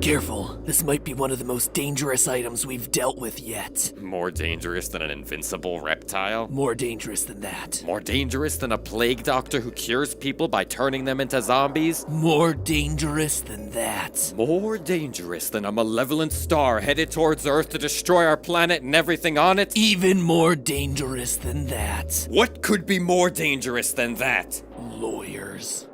Careful, this might be one of the most dangerous items we've dealt with yet. More dangerous than an invincible reptile? More dangerous than that. More dangerous than a plague doctor who cures people by turning them into zombies? More dangerous than that. More dangerous than a malevolent star headed towards Earth to destroy our planet and everything on it? Even more dangerous than that. What could be more dangerous than that? Lawyers.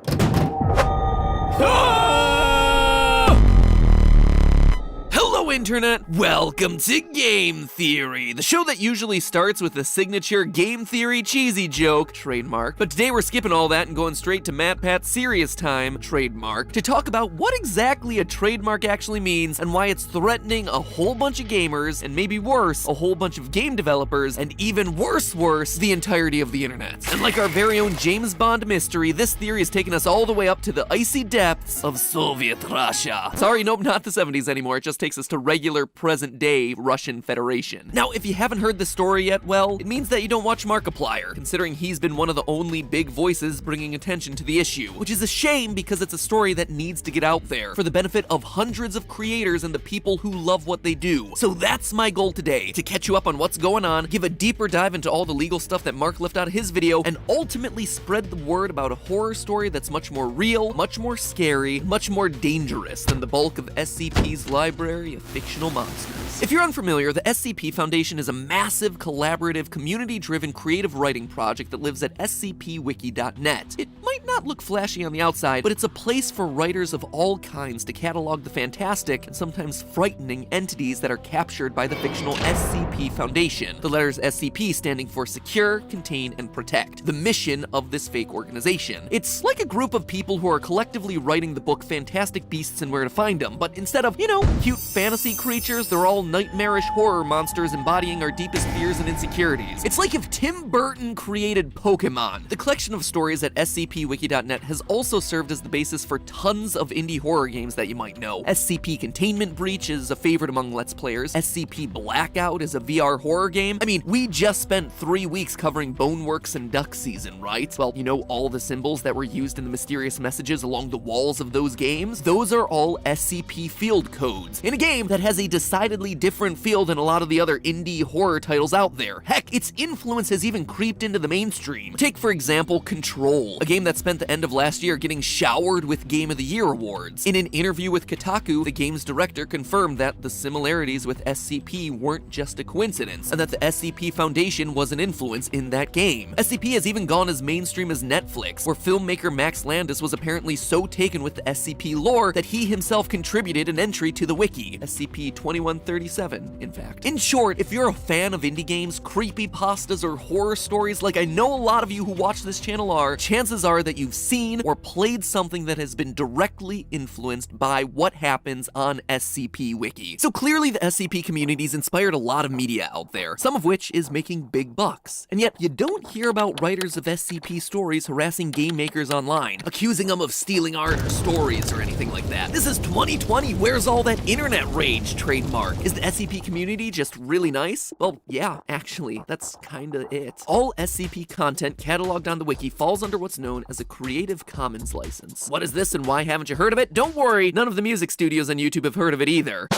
Hello, Internet! Welcome to Game Theory, the show that usually starts with a signature Game Theory cheesy joke, trademark. But today we're skipping all that and going straight to Matt Pat's serious time, trademark, to talk about what exactly a trademark actually means and why it's threatening a whole bunch of gamers, and maybe worse, a whole bunch of game developers, and even worse, the entirety of the internet. And like our very own James Bond mystery, this theory has taken us all the way up to the icy depths of Soviet Russia. Sorry, nope, not the 70s anymore, it just takes us to regular present-day Russian Federation. Now, if you haven't heard the story yet, well, it means that you don't watch Markiplier, considering he's been one of the only big voices bringing attention to the issue, which is a shame because it's a story that needs to get out there for the benefit of hundreds of creators and the people who love what they do. So that's my goal today, to catch you up on what's going on, give a deeper dive into all the legal stuff that Mark left out of his video, and ultimately spread the word about a horror story that's much more real, much more scary, much more dangerous than the bulk of SCP's library of fictional monsters. If you're unfamiliar, the SCP Foundation is a massive, collaborative, community-driven creative writing project that lives at scpwiki.net. It might not look flashy on the outside, but it's a place for writers of all kinds to catalog the fantastic and sometimes frightening entities that are captured by the fictional SCP Foundation. The letters SCP standing for Secure, Contain, and Protect, the mission of this fake organization. It's like a group of people who are collectively writing the book Fantastic Beasts and Where to Find Them, but instead of, cute fantasy creatures, they're all nightmarish horror monsters embodying our deepest fears and insecurities. It's like if Tim Burton created Pokemon. The collection of stories at scpwiki.net has also served as the basis for tons of indie horror games that you might know. SCP Containment Breach is a favorite among Let's Players. SCP Blackout is a VR horror game. I mean, we just spent 3 weeks covering Boneworks and Duck Season, right? Well, all the symbols that were used in the mysterious messages along the walls of those games? Those are all SCP field codes, in a game that has a decidedly different feel than a lot of the other indie horror titles out there. Heck, its influence has even creeped into the mainstream. Take, for example, Control, a game that spent the end of last year getting showered with Game of the Year awards. In an interview with Kotaku, the game's director confirmed that the similarities with SCP weren't just a coincidence, and that the SCP Foundation was an influence in that game. SCP has even gone as mainstream as Netflix, where filmmaker Max Landis was apparently so taken with the SCP lore that he himself contributed an entry to the wiki, SCP-2137, in fact. In short, if you're a fan of indie games, creepypastas, or horror stories like I know a lot of you who watch this channel are, chances are that you've seen or played something that has been directly influenced by what happens on SCP Wiki. So clearly the SCP community's inspired a lot of media out there, some of which is making big bucks. And yet, you don't hear about writers of SCP stories harassing game makers online, accusing them of stealing art or stories or anything like that. This is 2020, where's all that internet rage, trademark? Is the SCP community just really nice? Well, yeah, actually, that's kinda it. All SCP content cataloged on the wiki falls under what's known as a Creative Commons license. What is this and why haven't you heard of it? Don't worry, none of the music studios on YouTube have heard of it either.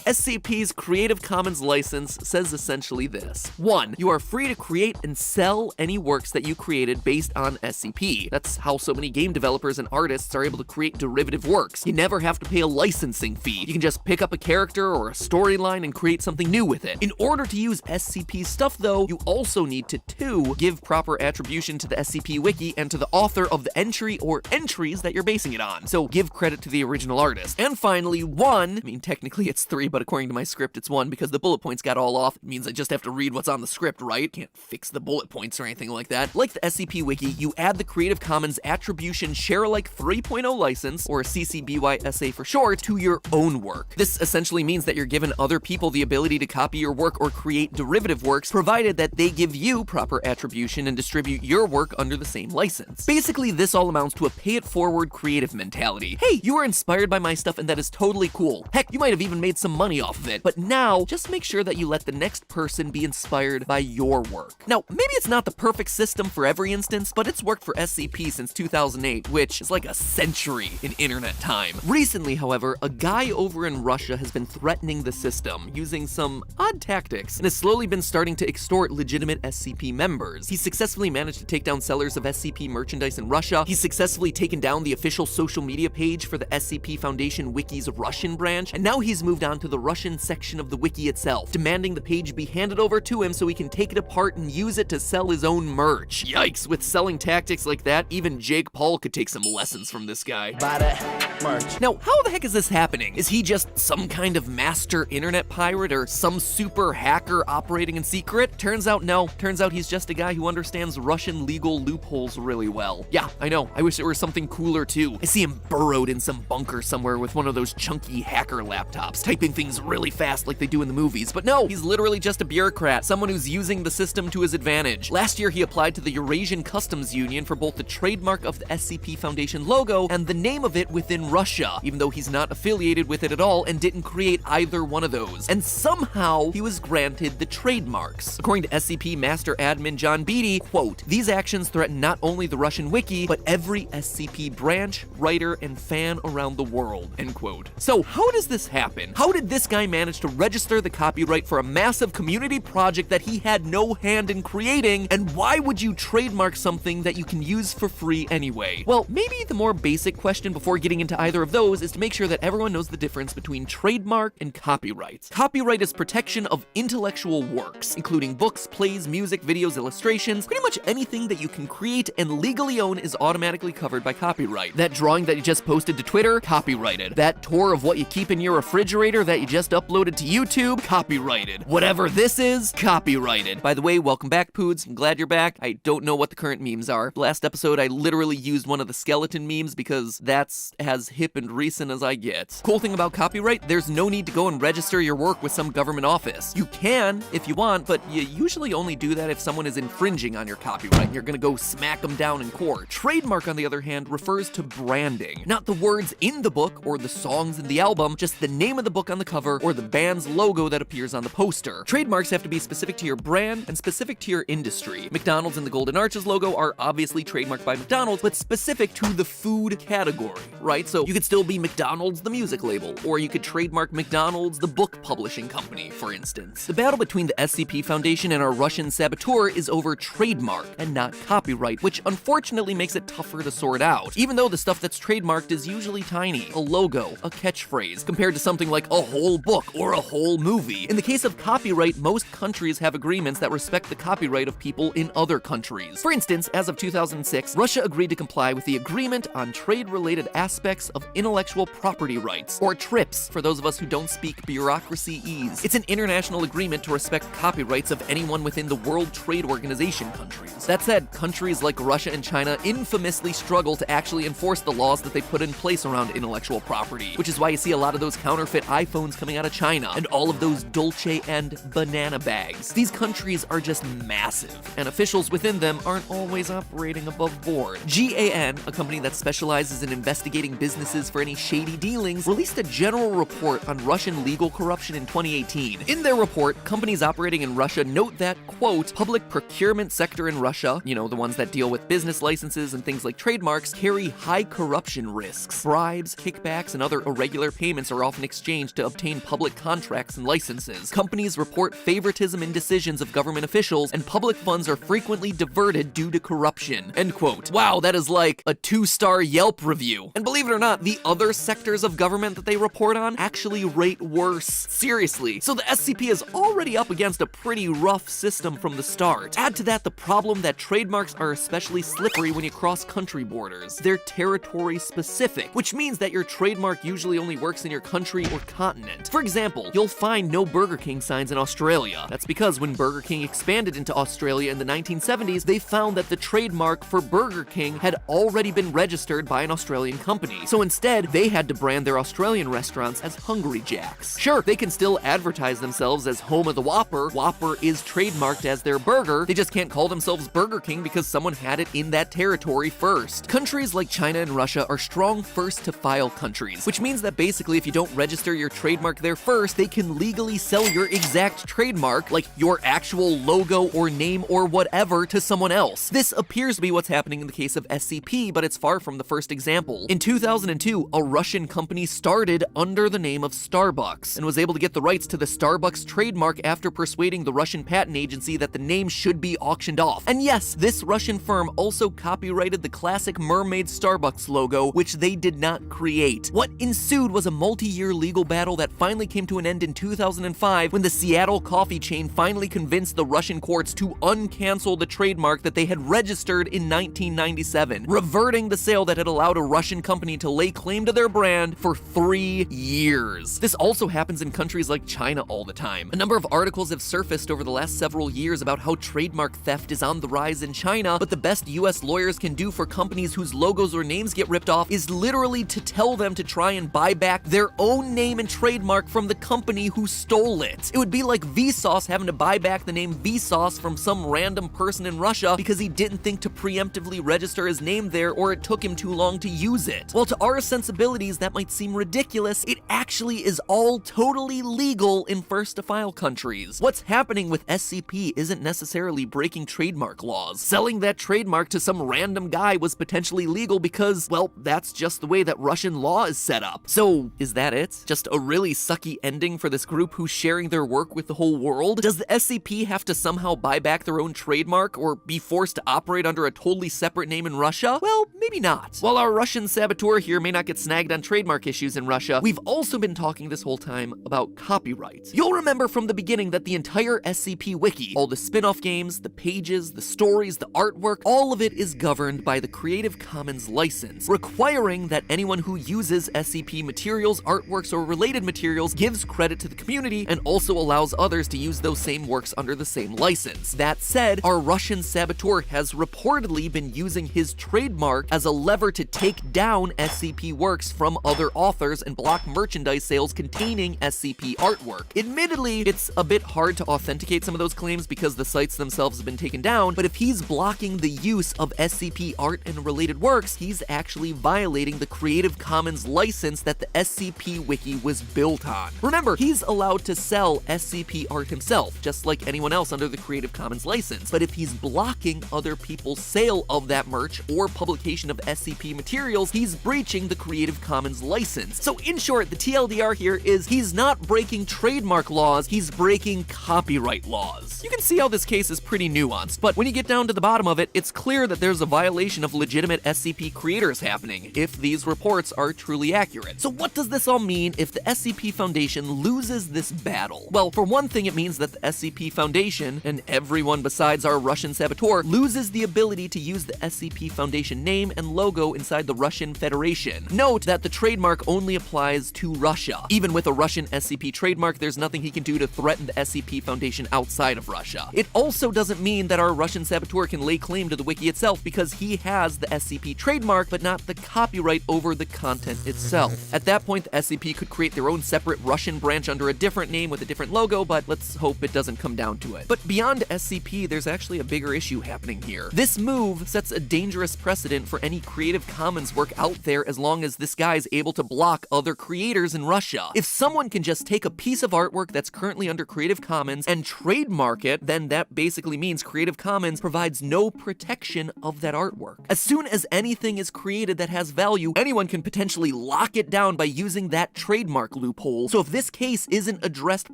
SCP's Creative Commons license says essentially this. 1. You are free to create and sell any works that you created based on SCP. That's how so many game developers and artists are able to create derivative works. You never have to pay a licensing fee. You can just pick up a character or a storyline and create something new with it. In order to use SCP stuff though, you also need to 2. Give proper attribution to the SCP wiki and to the author of the entry or entries that you're basing it on. So give credit to the original artist. And finally, 1, I mean technically it's 3, but according to my script, it's 1 because the bullet points got all off. It means I just have to read what's on the script, right? Can't fix the bullet points or anything like that. Like the SCP Wiki, you add the Creative Commons Attribution Share-alike 3.0 license, or CC BY-SA for short, to your own work. This essentially means that you're giving other people the ability to copy your work or create derivative works, provided that they give you proper attribution and distribute your work under the same license. Basically, this all amounts to a pay-it-forward creative mentality. Hey, you were inspired by my stuff and that is totally cool. Heck, you might have even made some money off of it. But now, just make sure that you let the next person be inspired by your work. Now, maybe it's not the perfect system for every instance, but it's worked for SCP since 2008, which is like a century in internet time. Recently, however, a guy over in Russia has been threatening the system using some odd tactics and has slowly been starting to extort legitimate SCP members. He's successfully managed to take down sellers of SCP merchandise in Russia. He's successfully taken down the official social media page for the SCP Foundation Wiki's Russian branch, and now he's moved on to the Russian section of the wiki itself, demanding the page be handed over to him so he can take it apart and use it to sell his own merch. Yikes, with selling tactics like that, even Jake Paul could take some lessons from this guy. Buy that merch. Now, how the heck is this happening? Is he just some kind of master internet pirate or some super hacker operating in secret? Turns out no. Turns out he's just a guy who understands Russian legal loopholes really well. Yeah, I know. I wish it were something cooler too. I see him burrowed in some bunker somewhere with one of those chunky hacker laptops, typing things really fast like they do in the movies. But no, he's literally just a bureaucrat, someone who's using the system to his advantage. Last year, he applied to the Eurasian Customs Union for both the trademark of the SCP Foundation logo and the name of it within Russia, even though he's not affiliated with it at all and didn't create either one of those. And somehow, he was granted the trademarks. According to SCP Master Admin John Beatty, quote, "These actions threaten not only the Russian wiki, but every SCP branch, writer, and fan around the world," end quote. So how does this happen? How did this guy manage to register the copyright for a massive community project that he had no hand in creating, and why would you trademark something that you can use for free anyway? Well, maybe the more basic question before getting into either of those is to make sure that everyone knows the difference between trademark and copyright. Copyright is protection of intellectual works, including books, plays, music, videos, illustrations. Pretty much anything that you can create and legally own is automatically covered by copyright. That drawing that you just posted to Twitter, copyrighted. That tour of what you keep in your refrigerator that you just uploaded to YouTube, copyrighted. Whatever this is, copyrighted. By the way, welcome back, Poods. I'm glad you're back. I don't know what the current memes are. Last episode, I literally used one of the skeleton memes because that's as hip and recent as I get. Cool thing about copyright, there's no need to go and register your work with some government office. You can, if you want, but you usually only do that if someone is infringing on your copyright and you're gonna go smack them down in court. Trademark, on the other hand, refers to branding. Not the words in the book or the songs in the album, just the name of the book on the cover or the band's logo that appears on the poster. Trademarks have to be specific to your brand and specific to your industry. McDonald's and the Golden Arches logo are obviously trademarked by McDonald's, but specific to the food category, right? So you could still be McDonald's the music label, or you could trademark McDonald's the book publishing company, for instance. The battle between the SCP Foundation and our Russian saboteur is over trademark and not copyright, which unfortunately makes it tougher to sort out. Even though the stuff that's trademarked is usually tiny, a logo, a catchphrase, compared to something like a whole book or a whole movie. In the case of copyright, most countries have agreements that respect the copyright of people in other countries. For instance, as of 2006, Russia agreed to comply with the Agreement on Trade-Related Aspects of Intellectual Property Rights, or TRIPS, for those of us who don't speak bureaucracy-ese. It's an international agreement to respect copyrights of anyone within the World Trade Organization countries. That said, countries like Russia and China infamously struggle to actually enforce the laws that they put in place around intellectual property, which is why you see a lot of those counterfeit iPhones coming out of China, and all of those Dolce and banana bags. These countries are just massive, and officials within them aren't always operating above board. GAN, a company that specializes in investigating businesses for any shady dealings, released a general report on Russian legal corruption in 2018. In their report, companies operating in Russia note that, quote, public procurement sector in Russia, you know, the ones that deal with business licenses and things like trademarks, carry high corruption risks. Bribes, kickbacks, and other irregular payments are often exchanged to obtain public contracts and licenses. Companies report favoritism in decisions of government officials, and public funds are frequently diverted due to corruption. End quote. Wow, that is like a 2-star Yelp review. And believe it or not, the other sectors of government that they report on actually rate worse. Seriously. So the SCP is already up against a pretty rough system from the start. Add to that the problem that trademarks are especially slippery when you cross country borders. They're territory specific, which means that your trademark usually only works in your country or continent. For example, you'll find no Burger King signs in Australia. That's because when Burger King expanded into Australia in the 1970s, they found that the trademark for Burger King had already been registered by an Australian company. So instead, they had to brand their Australian restaurants as Hungry Jack's. Sure, they can still advertise themselves as home of the Whopper. Whopper is trademarked as their burger. They just can't call themselves Burger King because someone had it in that territory first. Countries like China and Russia are strong first to file countries, which means that basically if you don't register your trademark trademark there first, they can legally sell your exact trademark, like your actual logo or name or whatever, to someone else. This appears to be what's happening in the case of SCP, but it's far from the first example. In 2002, a Russian company started under the name of Starbucks and was able to get the rights to the Starbucks trademark after persuading the Russian patent agency that the name should be auctioned off. And yes, this Russian firm also copyrighted the classic mermaid Starbucks logo, which they did not create. What ensued was a multi-year legal battle that finally came to an end in 2005 when the Seattle coffee chain finally convinced the Russian courts to uncancel the trademark that they had registered in 1997, reverting the sale that had allowed a Russian company to lay claim to their brand for 3 years. This also happens in countries like China all the time. A number of articles have surfaced over the last several years about how trademark theft is on the rise in China, but the best US lawyers can do for companies whose logos or names get ripped off is literally to tell them to try and buy back their own name and trademark from the company who stole it. It would be like Vsauce having to buy back the name Vsauce from some random person in Russia because he didn't think to preemptively register his name there, or it took him too long to use it. While to our sensibilities that might seem ridiculous, it actually is all totally legal in first-to-file countries. What's happening with SCP isn't necessarily breaking trademark laws. Selling that trademark to some random guy was potentially legal because, well, that's just the way that Russian law is set up. So, is that it? Just a really sucky ending for this group who's sharing their work with the whole world? Does the SCP have to somehow buy back their own trademark or be forced to operate under a totally separate name in Russia? Well, maybe not. While our Russian saboteur here may not get snagged on trademark issues in Russia, we've also been talking this whole time about copyright. You'll remember from the beginning that the entire SCP wiki, all the spin-off games, the pages, the stories, the artwork, all of it is governed by the Creative Commons license, requiring that anyone who uses SCP materials, artworks, or related materials gives credit to the community and also allows others to use those same works under the same license. That said, our Russian saboteur has reportedly been using his trademark as a lever to take down SCP works from other authors and block merchandise sales containing SCP artwork. Admittedly, it's a bit hard to authenticate some of those claims because the sites themselves have been taken down, but if he's blocking the use of SCP art and related works, he's actually violating the Creative Commons license that the SCP wiki was built on. Remember, he's allowed to sell SCP art himself, just like anyone else under the Creative Commons license, but if he's blocking other people's sale of that merch or publication of SCP materials, he's breaching the Creative Commons license. So in short, the TLDR here is he's not breaking trademark laws, he's breaking copyright laws. You can see how this case is pretty nuanced, but when you get down to the bottom of it, it's clear that there's a violation of legitimate SCP creators happening, if these reports are truly accurate. So what does this all mean if the SCP Foundation loses this battle? Well, for one thing, it means that the SCP Foundation, and everyone besides our Russian saboteur, loses the ability to use the SCP Foundation name and logo inside the Russian Federation. Note that the trademark only applies to Russia. Even with a Russian SCP trademark, there's nothing he can do to threaten the SCP Foundation outside of Russia. It also doesn't mean that our Russian saboteur can lay claim to the wiki itself because he has the SCP trademark but not the copyright over the content itself. At that point, the SCP could create their own separate Russian branch under a different name with a different logo, but let's hope it doesn't come down to it. But beyond SCP, there's actually a bigger issue happening here. This move sets a dangerous precedent for any Creative Commons work out there as long as this guy's able to block other creators in Russia. If someone can just take a piece of artwork that's currently under Creative Commons and trademark it, then that basically means Creative Commons provides no protection of that artwork. As soon as anything is created that has value, anyone can potentially lock it down by using that trademark loophole. So if this case isn't addressed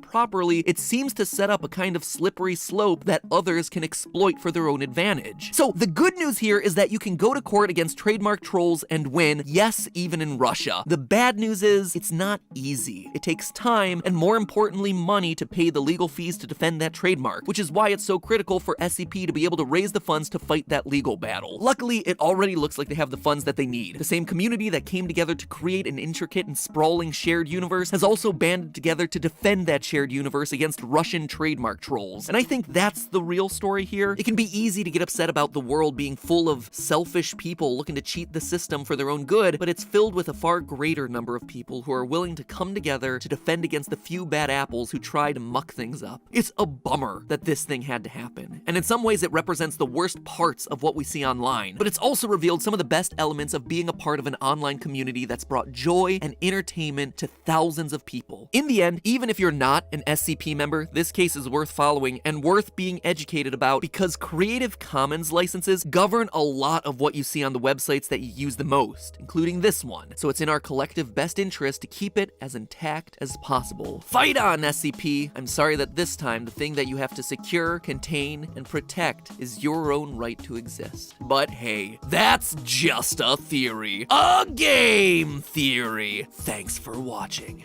properly, it seems to set up a kind of slippery slope that others can exploit for their own advantage. So the good news here is that you can go to court against trademark trolls and win, yes, even in Russia. The bad news is it's not easy. It takes time and, more importantly, money to pay the legal fees to defend that trademark, which is why it's so critical for SCP to be able to raise the funds to fight that legal battle. Luckily, it already looks like they have the funds that they need. The same community that came together to create an intricate and sprawling shared universe has also banded together to defend that shared universe against Russian trademark trolls. And I think that's the real story here. It can be easy to get upset about the world being full of selfish people people looking to cheat the system for their own good, but it's filled with a far greater number of people who are willing to come together to defend against the few bad apples who try to muck things up. It's a bummer that this thing had to happen, and in some ways it represents the worst parts of what we see online, but it's also revealed some of the best elements of being a part of an online community that's brought joy and entertainment to thousands of people. In the end, even if you're not an SCP member, this case is worth following and worth being educated about because Creative Commons licenses govern a lot of what you see on the websites that you use the most, including this one, so it's in our collective best interest to keep it as intact as possible. Fight on, SCP! I'm sorry that this time the thing that you have to secure, contain, and protect is your own right to exist. But hey, that's just a theory. A game theory! Thanks for watching.